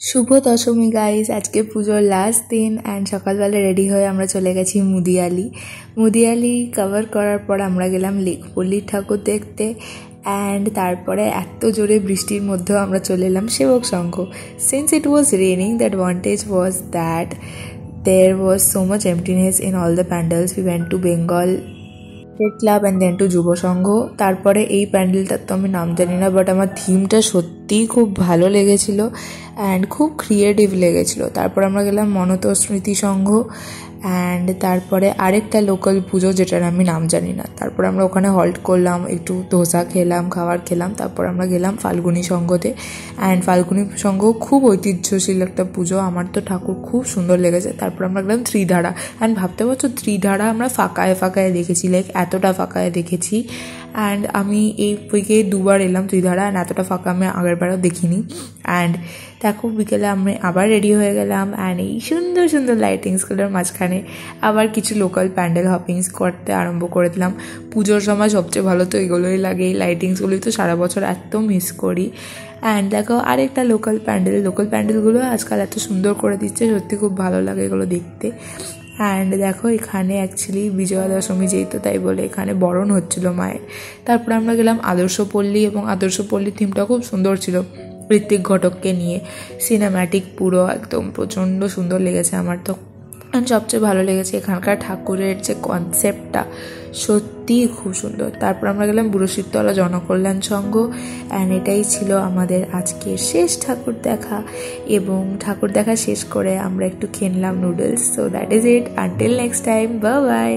শুভ Dashami guys, আজকে পুজোর last দিন অ্যান্ড সকালবেলা রেডি হয়ে আমরা চলে গেছি মুদিয়ালি কভার করার পর আমরা গেলাম লেকপল্লির ঠাকুর দেখতে। অ্যান্ড তারপরে এত জোরে বৃষ্টির মধ্যেও আমরা চলে এলাম Sevak Sangha. Since it was raining, that advantage was that there was so much emptiness in all the pandals. We went to Bengal club and then to Yuva Sangha. তারপরে এই প্যান্ডেলটার তো আমি নাম জানি না, বাট আমার থিমটা সত্যিই খুব ভালো লেগেছিল অ্যান্ড খুব ক্রিয়েটিভ লেগেছিল। তারপর আমরা গেলাম মনত স্মৃতি সংঘ অ্যান্ড তারপরে আরেকটা লোকাল পুজো যেটার আমি নাম জানি না। তারপর আমরা ওখানে হল্ট করলাম, একটু ধোসা খেলাম, খাবার খেলাম। তারপর আমরা গেলাম ফাল্গুনী সংঘতে অ্যান্ড ফাল্গুনী সংঘ খুব ঐতিহ্যশীল একটা পুজো, আমার তো ঠাকুর খুব সুন্দর লেগেছে। তারপর আমরা গেলাম ত্রিধারা অ্যান্ড ভাবতে পারছো ত্রিধারা আমরা ফাঁকায় দেখেছি, লাইক এতটা ফাঁকায় দেখেছি। অ্যান্ড আমি এই উইকে দুবার এলাম ত্রিধারা অ্যান্ড এতটা ফাঁকা আমি আগেরবারও দেখিনি। অ্যান্ড দেখো বিকেলে আমি আবার রেডি হয়ে গেলাম অ্যান্ড এই সুন্দর সুন্দর লাইটিংসগুলোর মাঝখানে আবার কিছু লোকাল প্যান্ডেল হপিংস করতে আরম্ভ করে দিলাম। পুজোর সময় সবচেয়ে ভালো তো এগুলোই লাগে, এই লাইটিংসগুলোই তো সারা বছর এত মিস করি। অ্যান্ড দেখো আরেকটা লোকাল প্যান্ডেলগুলো আজকাল এত সুন্দর করে দিচ্ছে, সত্যি খুব ভালো লাগে এগুলো দেখতে। অ্যান্ড দেখো এখানে অ্যাকচুয়ালি বিজয়া দশমী যেহেতু, তাই বলে এখানে বরণ হচ্ছিল মায়ের। তারপরে আমরা গেলাম আদর্শপল্লী এবং আদর্শপল্লীর থিমটা খুব সুন্দর ছিল, ঋত্বিক ঘটককে নিয়ে সিনেম্যাটিক পুরো একদম প্রচণ্ড সুন্দর লেগেছে আমার তো। অ্যান্ড সবচেয়ে ভালো লেগেছে এখানকার ঠাকুরের যে কনসেপ্টটা, সত্যিই খুব সুন্দর। তারপর আমরা গেলাম বুড়োশিবতলা জনকল্যাণ সংঘ অ্যান্ড এটাই ছিল আমাদের আজকের শেষ ঠাকুর দেখা। এবং ঠাকুর দেখা শেষ করে আমরা একটু খেলাম noodles. So that is it, until next time, bye bye.